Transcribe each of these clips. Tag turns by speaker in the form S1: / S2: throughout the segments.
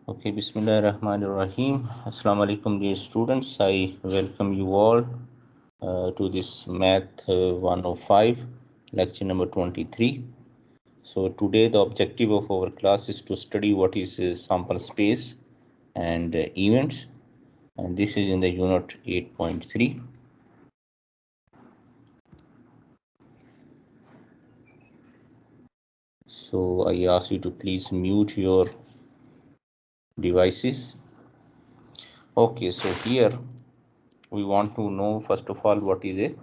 S1: Okay, Bismillahirrahmanirrahim. Assalamu alaikum, dear students. I welcome you all to this Math 105 lecture number 23. So today the objective of our class is to study what is sample space and events, and this is in the unit 8.3. So I ask you to please mute your devices. Okay, so here we want to know first of all what is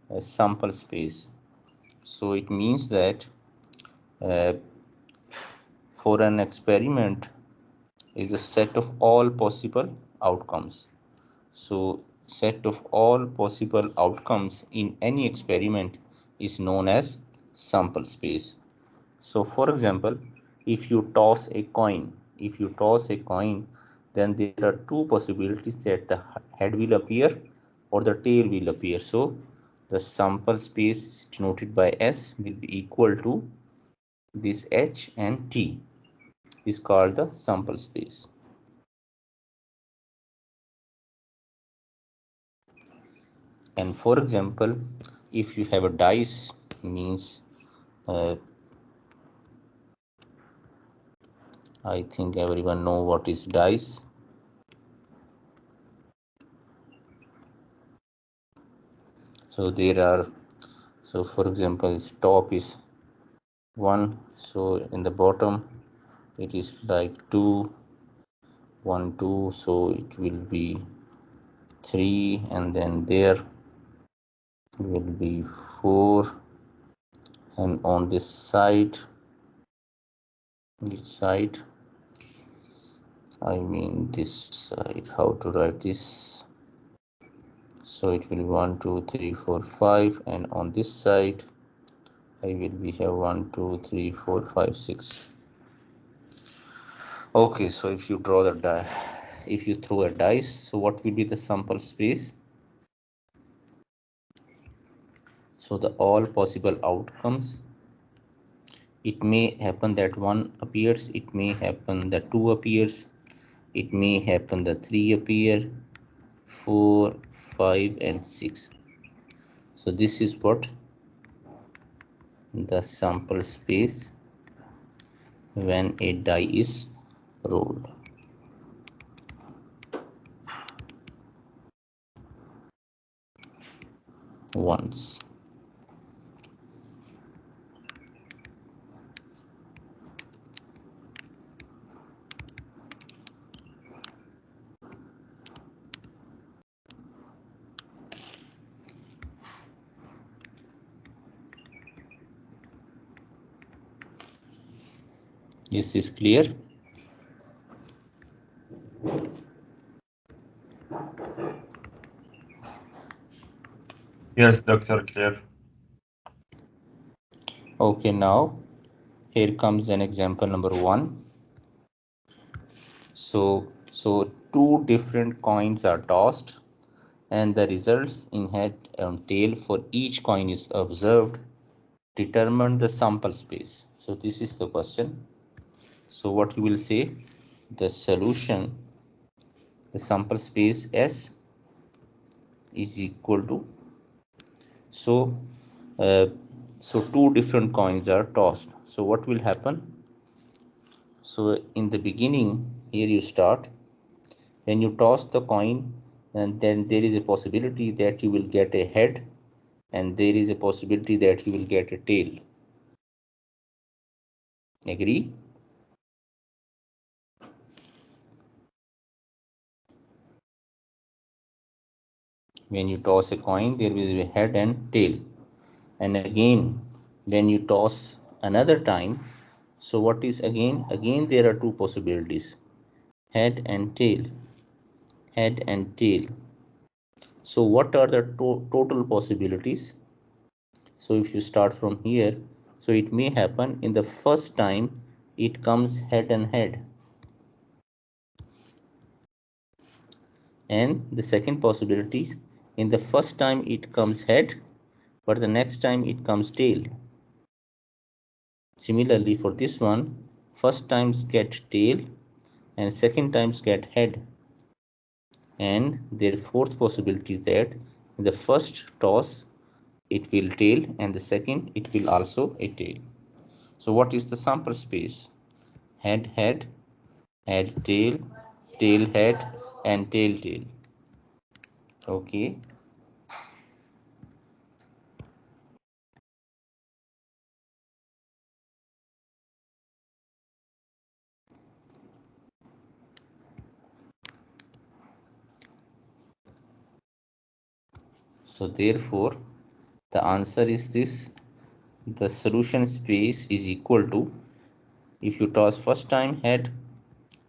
S1: a sample space. So it means that uh, for an experiment is a set of all possible outcomes. So set of all possible outcomes in any experiment is known as sample space. So for example, if you toss a coin, then there are two possibilities that the head will appear or the tail will appear. So the sample space denoted by S will be equal to this H, and T is called the sample space. And for example, if you have a dice, means I think everyone know what is dice. So there are, so for example, top is 1, so in the bottom it is like 2, 1, 2, so it will be 3, and then there will be 4, and on this side, I mean this side, how to write this? So it will be 1, 2, 3, 4, 5, and on this side I will be have 1, 2, 3, 4, 5, 6. Okay, so if you draw the die, if you throw a dice, so what will be the sample space? So the all possible outcomes, it may happen that 1 appears, it may happen that 2 appears, it may happen that 3 appear, 4, 5, and 6. So this is what the sample space when a die is rolled. Once. Is this clear?
S2: Yes, Doctor, clear.
S1: Okay, now here comes an example number 1. So two different coins are tossed, and the results in head and tail for each coin is observed. Determine the sample space. So this is the question. So what you will say? The solution, the sample space S is equal to, so two different coins are tossed. So what will happen? So in the beginning, here you start, when you toss the coin, and then there is a possibility that you will get a head, and there is a possibility that you will get a tail. Agree? When you toss a coin, there will be a head and tail. And again, when you toss another time, so what is again? Again, there are two possibilities, head and tail. Head and tail. So what are the total possibilities? So if you start from here, so it may happen in the first time it comes head and head, and the second possibility is in the first time it comes head, but the next time it comes tail. Similarly for this one, first times get tail, and second times get head. And their fourth possibility is that in the first toss it will tail and the second it will also a tail. So what is the sample space? Head head, head tail, tail head, and tail tail. Okay. So therefore the answer is this. The solution space is equal to, if you toss first time head,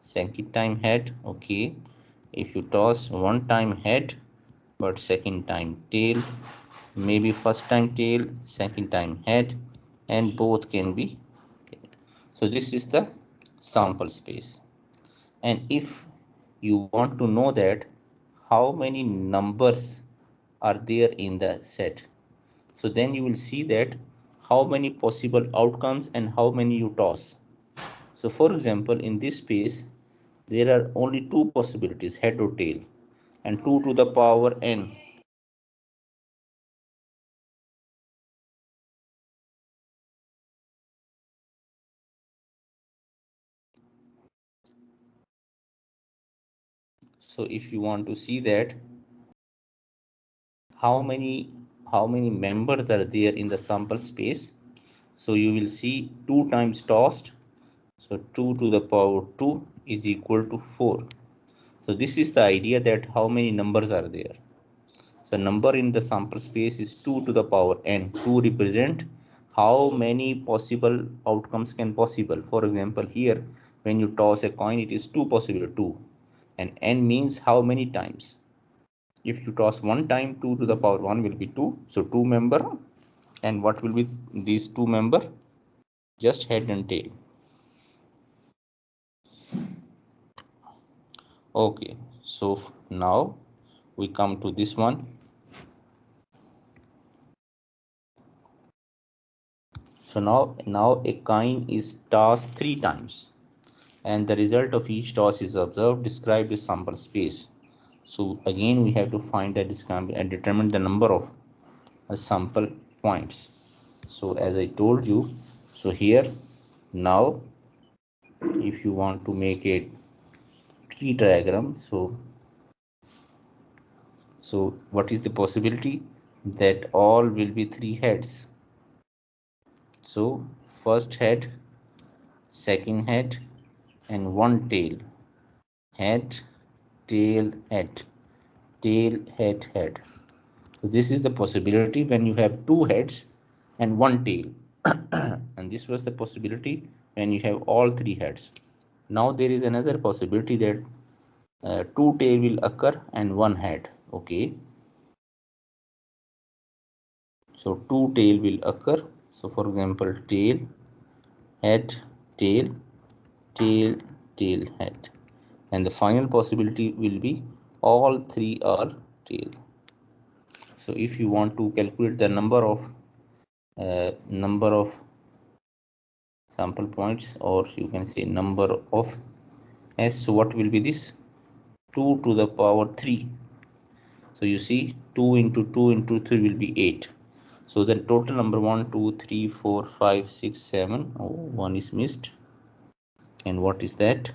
S1: second time head, okay. If you toss one time head but second time tail, maybe first time tail, second time head, and both can be. So this is the sample space. And if you want to know that how many numbers are there in the set, so then you will see that how many possible outcomes and how many you toss. So for example, in this space there are only two possibilities, head or tail, and 2 to the power n. So if you want to see that how many members are there in the sample space, so you will see 2 times tossed, so 2 to the power 2 is equal to 4. So this is the idea that how many numbers are there. So number in the sample space is 2 to the power n. 2 represent how many possible outcomes can possible. For example, here when you toss a coin, it is 2 possible, 2, and n means how many times. If you toss one time, 2 to the power 1 will be 2, so 2 member. And what will be these 2 member? Just head and tail. Okay, so now we come to this one. So now a coin is tossed 3 times and the result of each toss is observed. Describe the sample space. So again we have to find the describe and determine the number of sample points. So as I told you, so here now if you want to make a tree diagram, so what is the possibility that all will be 3 heads. So first head, second head, and one tail. Head, tail, head, tail, head, head. So this is the possibility when you have 2 heads and one tail. And this was the possibility when you have all 3 heads. Now there is another possibility that 2 tail will occur and one head. Okay. So 2 tail will occur. So for example, tail, head, tail, tail, tail, head. And the final possibility will be all 3 are tail. So if you want to calculate the number of sample points, or you can say number of s, so what will be this? 2 to the power 3. So you see 2 into 2 into 3 will be 8. So the total number 1 2 3 4 5 6 7. Oh, one is missed. And what is that?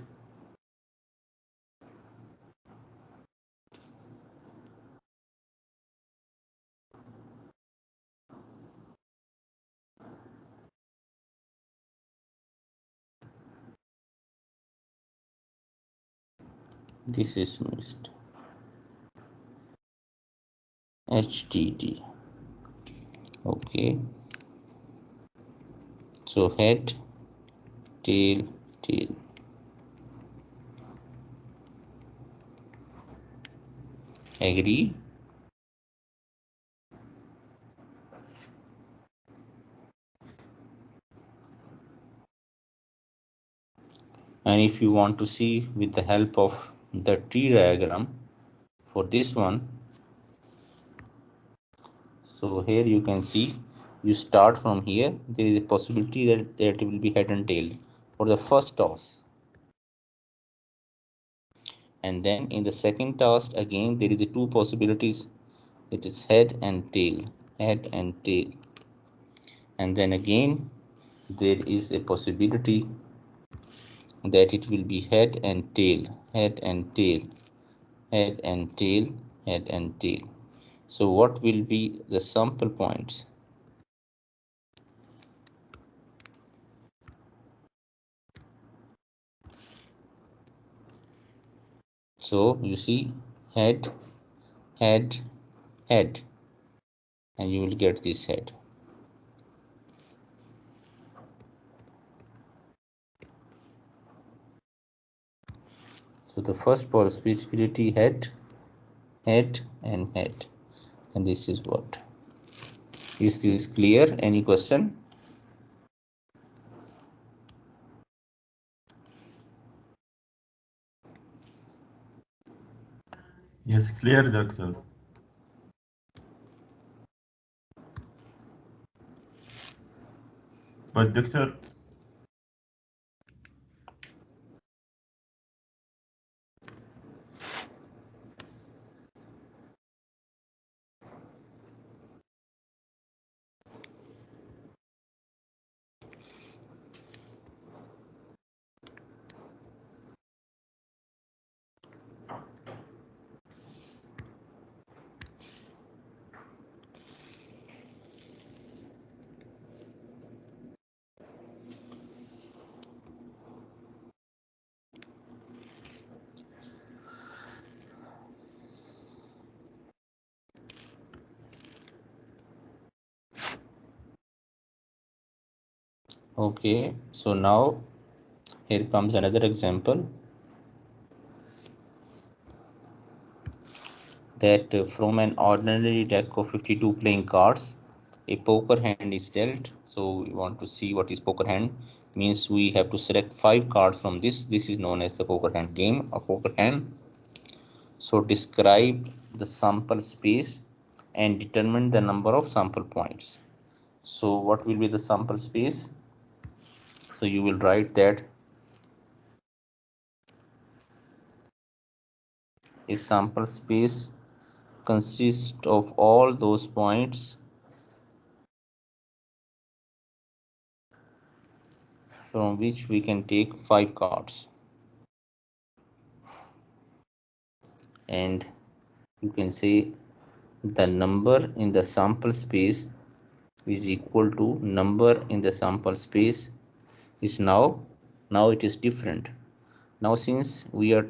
S1: This is missed. HTT. Okay. So head, tail, tail. Agree? And if you want to see with the help of the tree diagram for this one, so here you can see you start from here. There is a possibility that it will be head and tail for the first toss. And then in the second task again there is a two possibilities. It is head and tail, head and tail. And then again there is a possibility that it will be head and tail, head and tail, head and tail, head and tail. So what will be the sample points? So you see head, head, head, and you will get this head. So the first possibility head, head, and head, and this is what. Is this clear? Any question?
S2: Yes, clear, doctor. But doctor,
S1: Okay, so now here comes another example that from an ordinary deck of 52 playing cards, a poker hand is dealt. So we want to see what is poker hand. Means we have to select 5 cards from this. This is known as the poker hand game of poker hand. So describe the sample space and determine the number of sample points. So what will be the sample space? So you will write that a sample space consists of all those points from which we can take 5 cards, and you can say the number in the sample space is equal to number in the sample space is now it is different. Now since we are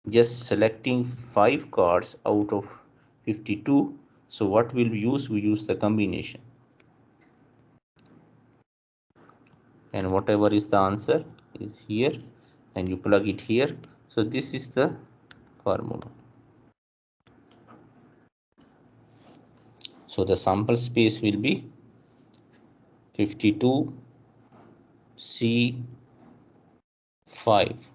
S1: just selecting 5 cards out of 52, so what will we use the combination, and whatever is the answer is here and you plug it here. So this is the formula. So the sample space will be 52 C 5,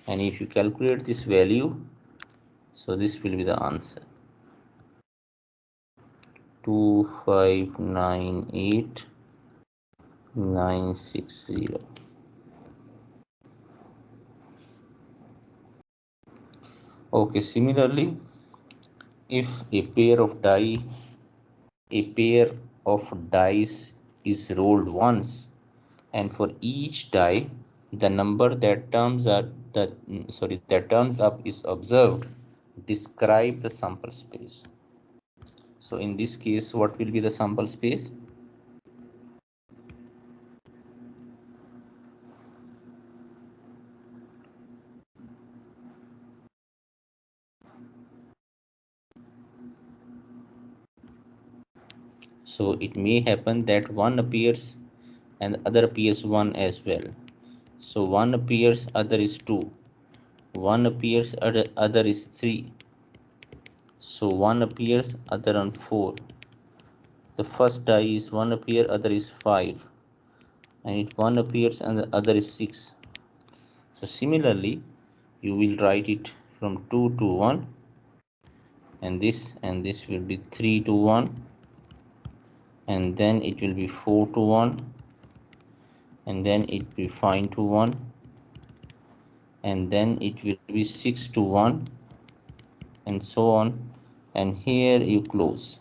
S1: and if you calculate this value, so this will be the answer 2598960. Okay, similarly, if a pair of dice is rolled once, and for each die the number that turns up is observed, describe the sample space. So in this case what will be the sample space? So it may happen that one appears and other appears one as well. So one appears, other is 2. One appears, other is 3. So one appears, other on 4. The first die is one appear, other is 5. And if one appears and the other is 6. So similarly, you will write it from 2 to 1, and this will be 3 to 1, and then it will be 4 to 1, and then it will be 5 to 1, and then it will be 6 to 1 and so on, and here you close.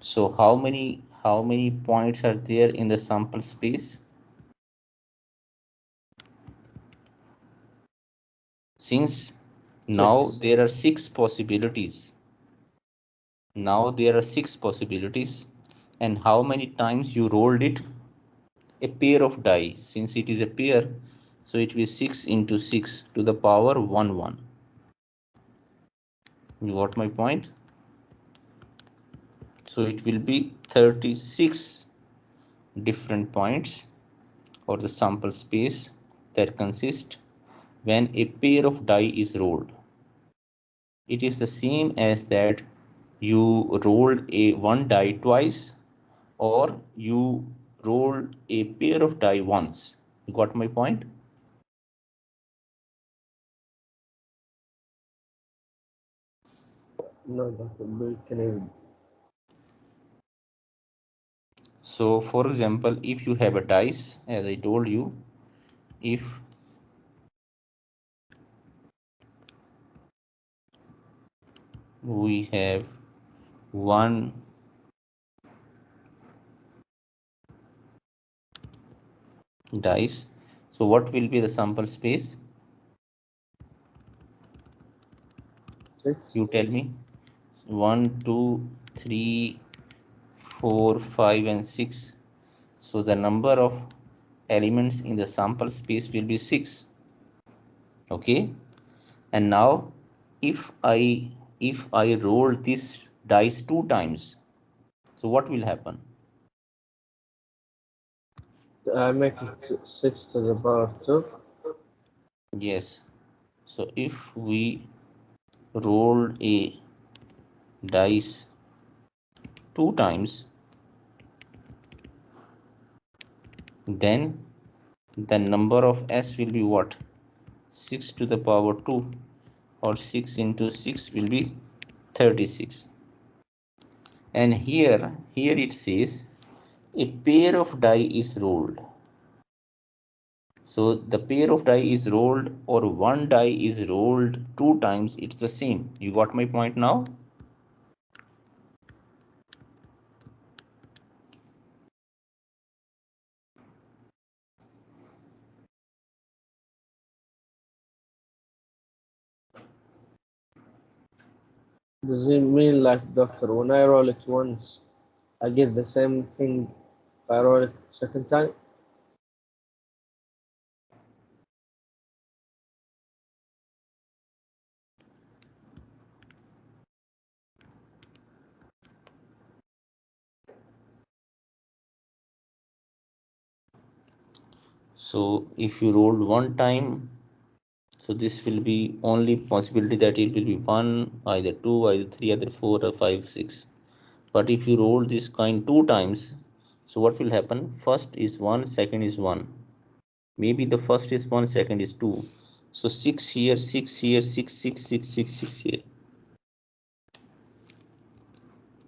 S1: So how many points are there in the sample space? Since now
S3: 6.
S1: there are six possibilities. Now there are six possibilities, and how many times you rolled it? A pair of die. Since it is a pair, so it will be 6 into 6 to the power 1 1. You got my point? So it will be 36 different points, or the sample space, that consist when a pair of die is rolled. It is the same as that you rolled a one die twice, or you rolled a pair of die once. You got my point?
S3: No, Dr. We can even.
S1: So for example, if you have a dice, as I told you, if we have one dice, so what will be the sample space?
S3: 6.
S1: You tell me. 1 2 3 4 5 and 6. So the number of elements in the sample space will be 6. Okay, and now if I roll this dice two times, so what will happen?
S3: I make it 6 to the power 2.
S1: Yes, so if we rolled a dice two times, then the number of s will be what? 6 to the power 2, or 6 into 6 will be 36. And here it says a pair of die is rolled. So the pair of die is rolled, or one die is rolled two times, it's the same. You got my point now?
S3: Does it mean like, Doctor, when I roll it once, I get the same thing if I roll it second time?
S1: So if you rolled one time, so this will be only possibility that it will be one, either two, either three, either four, or five, six. But if you roll this coin two times, so what will happen? First is one, second is one. Maybe the first is one, second is two. So six here, six here, six, six, six, six, six here.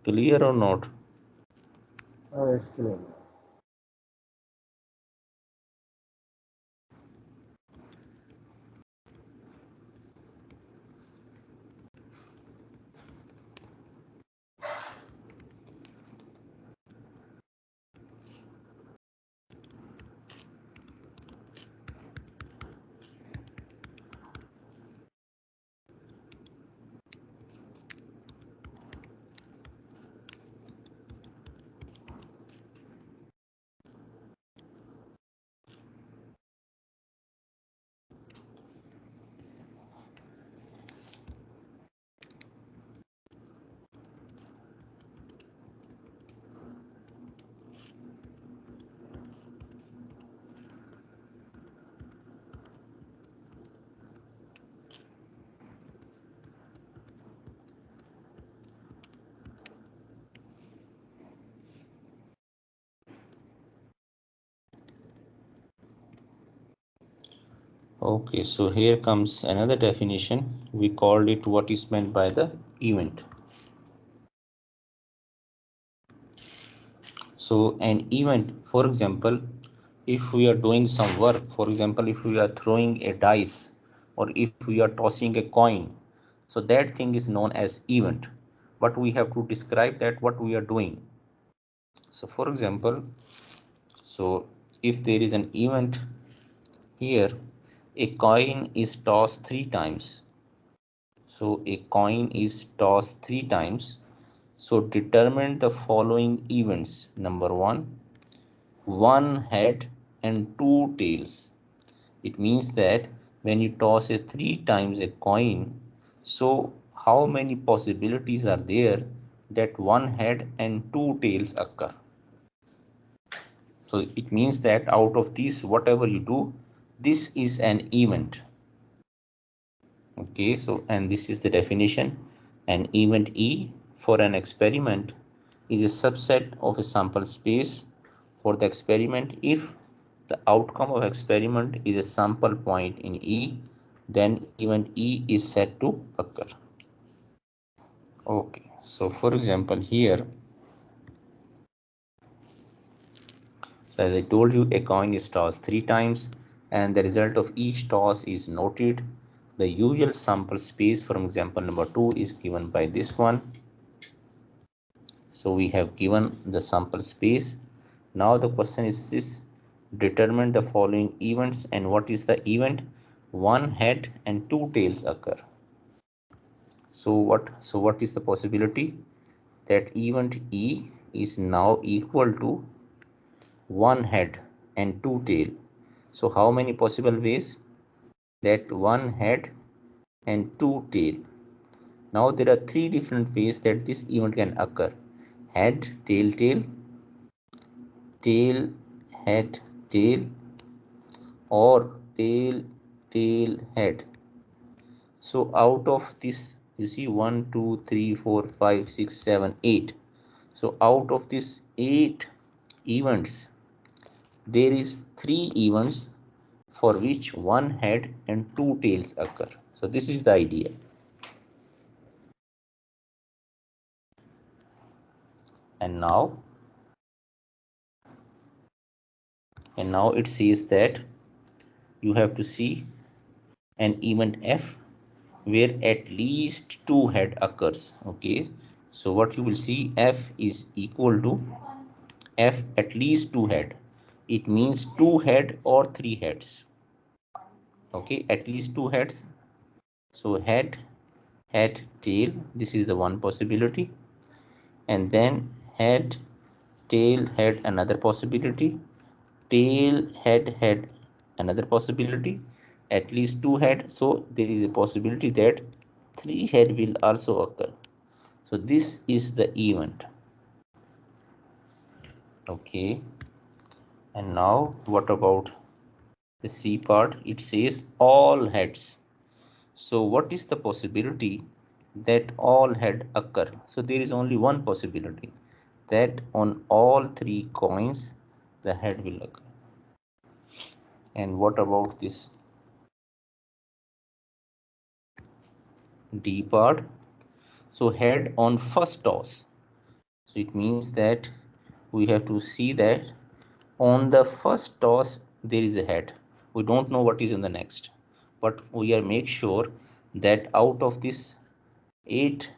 S1: Clear or not?
S3: Oh, it's clear.
S1: Okay, so here comes another definition. We called it what is meant by the event. So an event, for example, if we are doing some work, for example, if we are throwing a dice or if we are tossing a coin, so that thing is known as event, but we have to describe that what we are doing. So for example, so if there is an event here, a coin is tossed 3 times. So a coin is tossed 3 times. So determine the following events. Number one head and two tails. It means that when you toss a 3 times a coin, so how many possibilities are there that one head and two tails occur? So it means that out of this, whatever you do, this is an event. Okay, so and this is the definition. An event E for an experiment is a subset of a sample space for the experiment. If the outcome of experiment is a sample point in E, then event E is said to occur. Okay, so for example here, as I told you, a coin is tossed 3 times and the result of each toss is noted. The usual sample space from example number 2 is given by this one. So we have given the sample space. Now the question is this: determine the following events. And what is the event? One head and two tails occur. So what is the possibility? That event E is now equal to one head and two tail. So how many possible ways? That one head and two tail. Now there are three different ways that this event can occur: head, tail, tail, tail, head, tail, or tail, tail, head. So out of this, you see 1, 2, 3, 4, 5, 6, 7, 8. So out of these 8 events, there is 3 events for which one head and two tails occur. So this is the idea. And now, it says that you have to see an event F where at least two head occurs. Okay, so what you will see, F is equal to F at least two head. It means two head or three heads. Okay, at least two heads. So head, head, tail, this is the one possibility. And then head, tail, head, another possibility. Tail, head, head, another possibility. At least two head. So there is a possibility that three head will also occur. So this is the event. Okay, and now what about the C part? It says all heads. So what is the possibility that all head occur? So there is only one possibility, that on all three coins the head will occur. And what about this D part? So head on first toss. So it means that we have to see that on the first toss there is a head. We don't know what is in the next, but we are make sure that out of this 8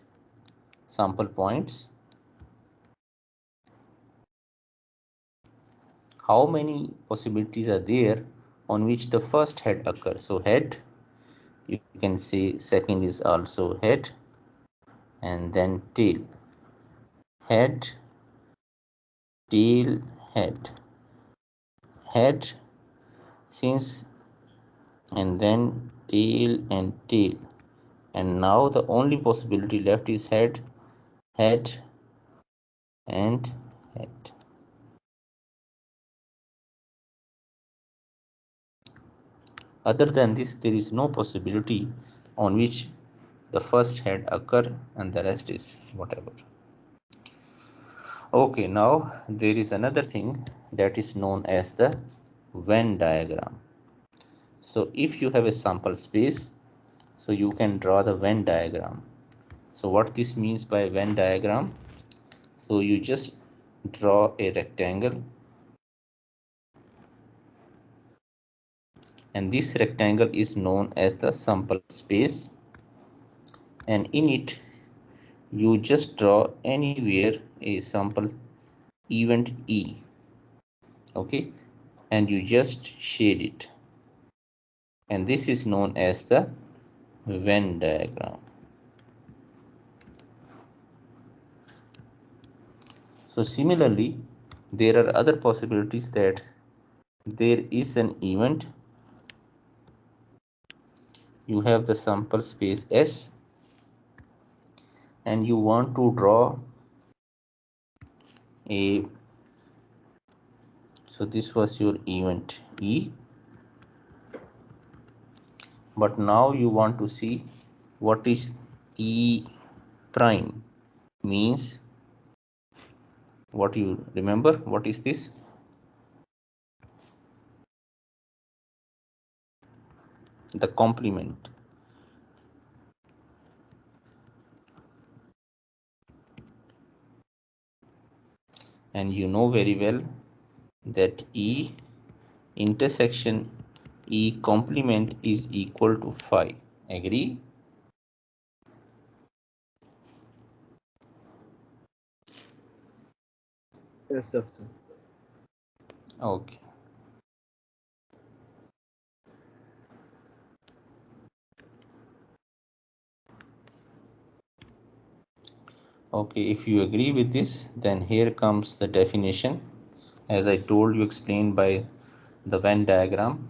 S1: sample points, how many possibilities are there on which the first head occurs. So head, you can say second is also head, and then tail, head, tail, head, head, since, and then tail and tail. And now the only possibility left is head, head, and head. Other than this, there is no possibility on which the first head occur and the rest is whatever. Okay, now there is another thing that is known as the Venn diagram. So if you have a sample space, so you can draw the Venn diagram. So what this means by Venn diagram? So you just draw a rectangle and this rectangle is known as the sample space, and in it you just draw anywhere a sample event E, okay, and you just shade it, and this is known as the Venn diagram. So similarly, there are other possibilities that there is an event, you have the sample space S, and you want to draw a, so this was your event E, but now you want to see what is E prime means. What you remember, what is this? The complement. And you know very well that E intersection E complement is equal to phi. Agree?
S3: Yes, doctor.
S1: Okay. Okay, if you agree with this, then here comes the definition. As I told you, explained by the Venn diagram.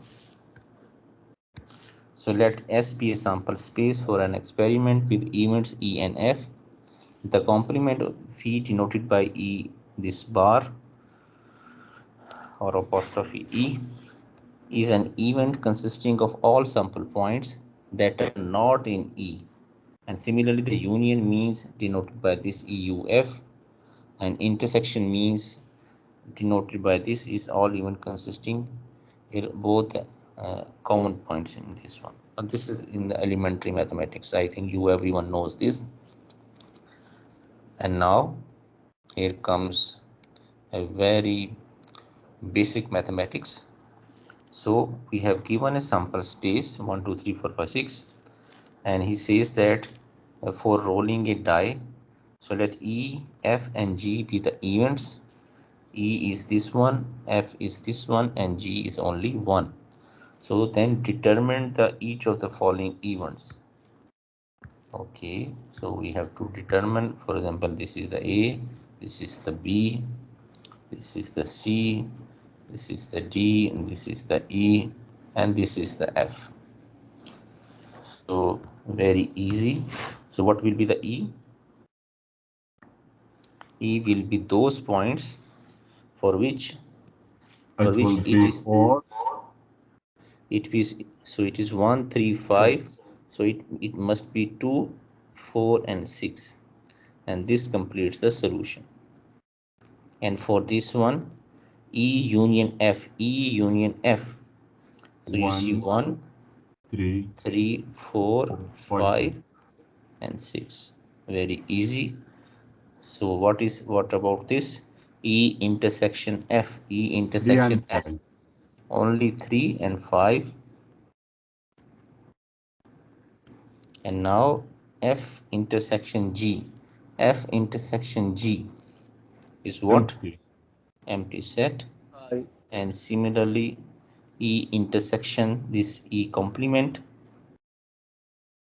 S1: So let S be a sample space for an experiment with events E and F. The complement phi denoted by E, this bar or apostrophe E, is an event consisting of all sample points that are not in E. And similarly, the union means denoted by this EUF, and intersection means denoted by this is all event consisting both common points in this one. And this is in the elementary mathematics. I think everyone knows this. And now here comes a very basic mathematics. So we have given a sample space 1, 2, 3, 4, 5, 6, and he says that for rolling a die, so let E, F, and G be the events. E is this one, F is this one, and G is only one. So then determine the each of the following events. Okay, so we have to determine, for example, this is the A, this is the B, this is the C, this is the D, and this is the E, and this is the F. So very easy. So what will be the E? E will be those points for which
S2: It will
S1: it
S2: be
S1: is
S2: 4,
S1: so it is 1, 3, 5.
S2: 6.
S1: So it must be 2, 4, and 6, and this completes the solution. And for this one, E union F, E union F. So you see
S2: 1,
S1: 1,
S2: 3,
S1: 3, 4,
S2: 4, 5, 6.
S1: 5, and 6. Very easy. So what about this? E intersection F, E
S2: 3
S1: intersection
S2: and
S1: F.
S2: 5.
S1: Only 3 and 5. And now F intersection G. F intersection G is what?
S2: Empty.
S1: Empty set.
S3: Hi.
S1: And similarly, E intersection this E complement.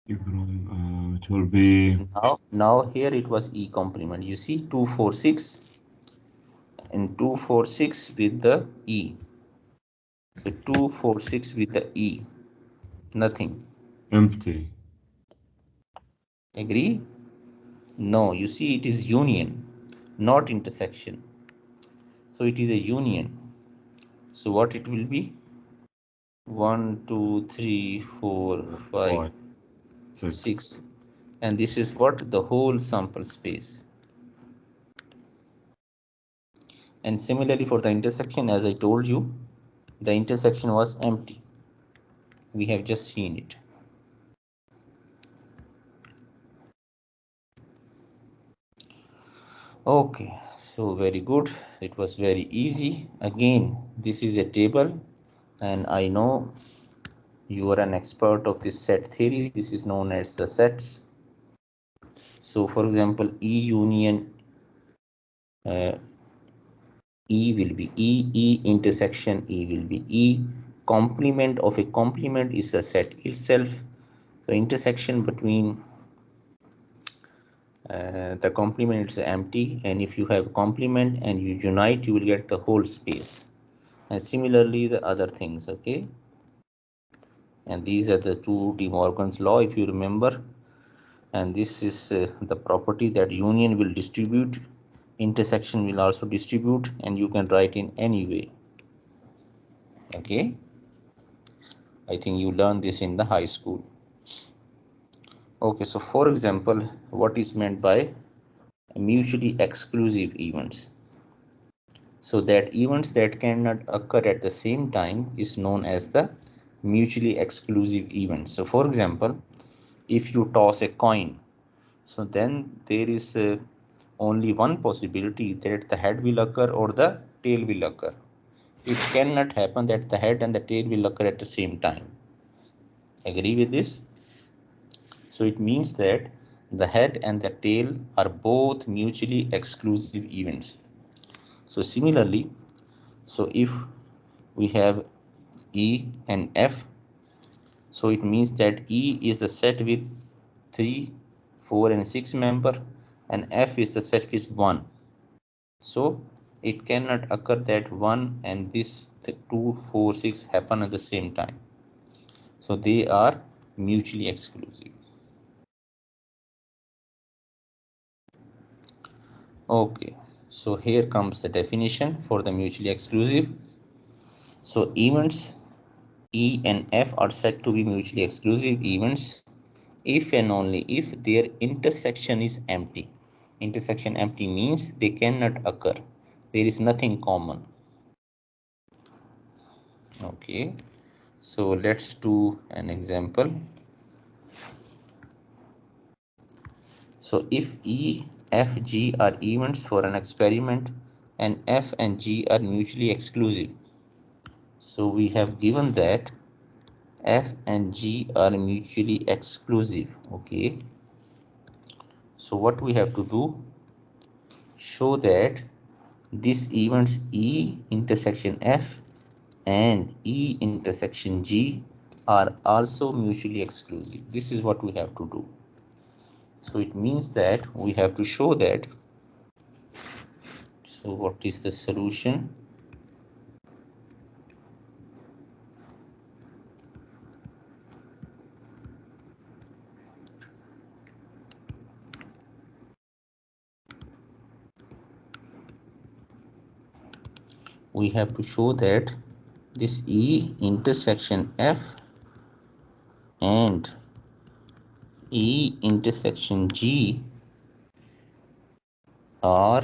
S2: It will be
S1: And now here it was E complement. You see 2, 4, 6, and 2, 4, 6 with the E. So 2, 4, 6 with the E. Nothing.
S2: empty.
S1: Agree? No, you see it is union, not intersection. So it is a union. So what it will be? 1, 2, 3, 4, 5,
S2: 5, 6.
S1: 6. And this is what? The whole sample space. And similarly for the intersection, as I told you, the intersection was empty. We have just seen it. Okay, so very good. It was very easy. Again, this is a table, and I know You are an expert of this set theory. This is known as the sets. So for example, E union uh, E will be E, E intersection E will be E. Complement of a complement is the set itself. So intersection between the complement is empty, and if you have complement and you unite, you will get the whole space. And similarly the other things, okay? And these are the two De Morgan's law, if you remember. And this is the property that union will distribute, intersection will also distribute, and you can write in any way. Okay, I think you learned this in the high school. Okay, so for example, what is meant by mutually exclusive events? So that events that cannot occur at the same time is known as the mutually exclusive event. So for example, if you toss a coin, so then there is only one possibility that the head will occur or the tail will occur. It cannot happen that the head and the tail will occur at the same time. Agree with this? So it means that the head and the tail are both mutually exclusive events. So similarly, so if we have E and F, so it means that E is the set with 3, 4 and 6 member, and F is the set with 1. So it cannot occur that 1 and this 2, 4, 6 happen at the same time. So they are mutually exclusive. Okay, so here comes the definition for the mutually exclusive. So events E and F are said to be mutually exclusive events if and only if their intersection is empty. Intersection empty means they cannot occur. There is nothing common. Okay, so let's do an example. So if E, F, G are events for an experiment and F and G are mutually exclusive. So we have given that F and G are mutually exclusive. Okay. So what we have to do, show that these events E intersection F and E intersection G are also mutually exclusive. This is what we have to do. So it means that we have to show that. So what is the solution? We have to show that this E intersection F and E intersection G are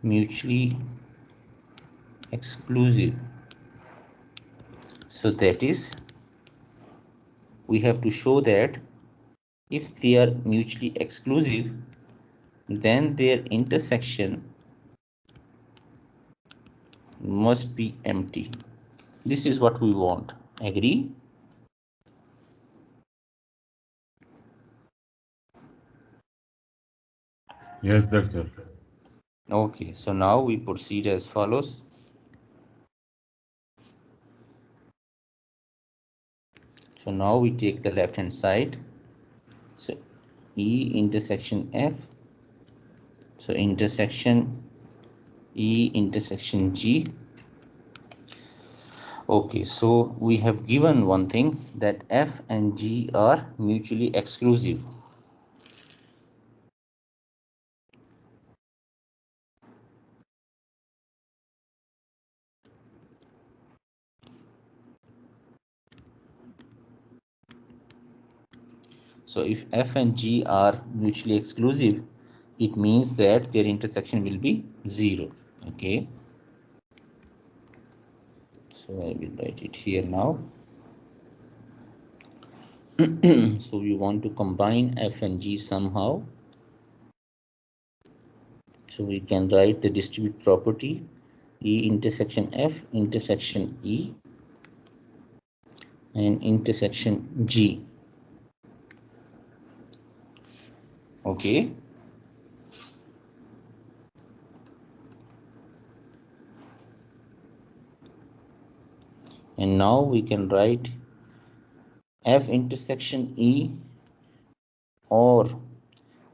S1: mutually exclusive. So that is, we have to show that if they are mutually exclusive, then their intersection must be empty. This is what we want. Agree?
S2: Yes, doctor.
S1: Okay, so now we proceed as follows. So now we take the left hand side. So E intersection F. So intersection E intersection G. Okay, so we have given one thing, that F and G are mutually exclusive. So if F and G are mutually exclusive, it means that their intersection will be 0. Okay. So I will write it here now. So we want to combine F and G somehow. So we can write the distribute property E intersection F intersection E and intersection G. Okay, and now we can write F intersection E or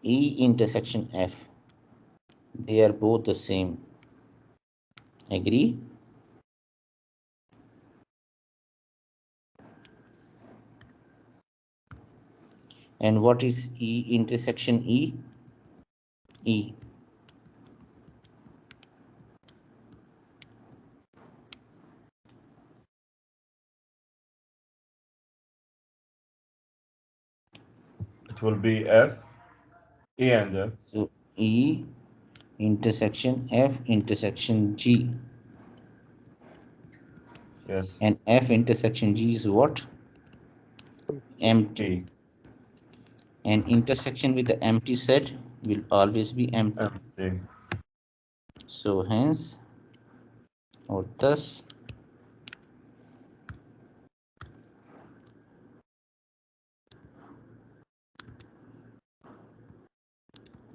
S1: E intersection F. They are both the same. Agree? And what is E intersection E? E.
S2: It will be F, E and F.
S1: So E intersection F intersection G.
S2: Yes.
S1: And F intersection G is what? Empty.
S2: E.
S1: And intersection with the empty set will always be empty.
S2: Empty.
S1: So hence or thus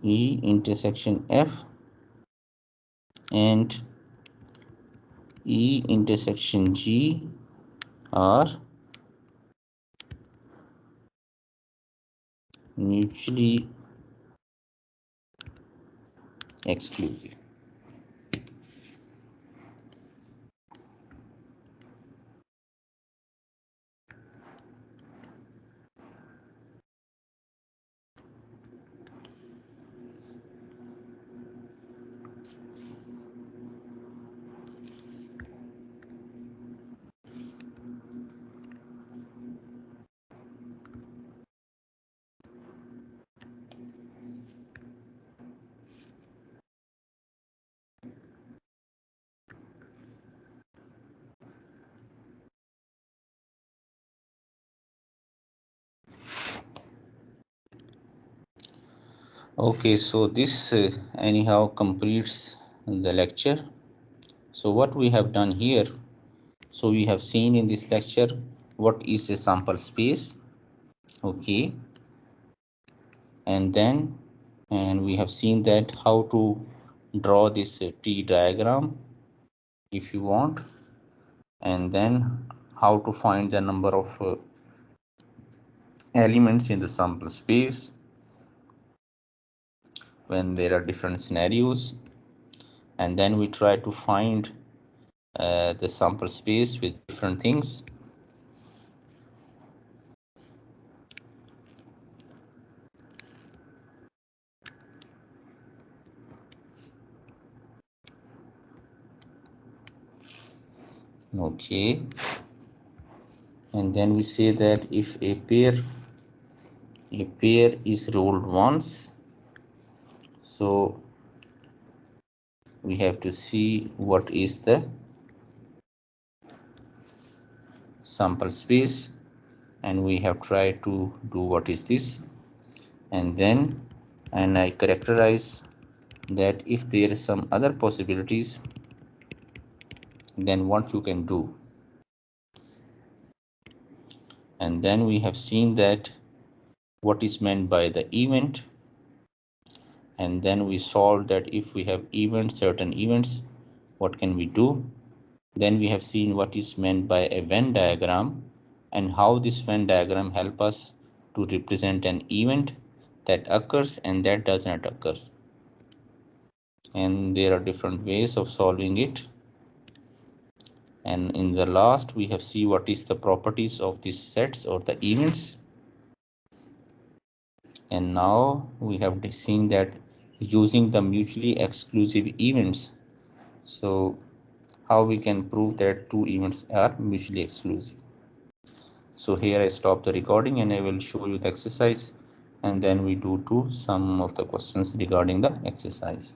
S1: E intersection F and E intersection G are mutually exclusive. Okay, so this anyhow completes the lecture. So what we have done here, so we have seen in this lecture what is a sample space. Okay, and then we have seen that how to draw this tree diagram if you want, and then how to find the number of elements in the sample space when there are different scenarios, and then we try to find the sample space with different things. Okay, and then we say that if a pair is rolled once, so we have to see what is the sample space, and we have tried to do what is this, and then I characterize that if there is some other possibilities, then what you can do. And then we have seen that what is meant by the event, and then we solved that if we have certain events, what can we do. Then we have seen what is meant by a Venn diagram and how this Venn diagram help us to represent an event that occurs and that does not occur, and there are different ways of solving it. And in the last we have seen what is the properties of these sets or the events. And now we have seen that using the mutually exclusive events, so how we can prove that two events are mutually exclusive. So here I stop the recording and I will show you the exercise, and then we do some of the questions regarding the exercise.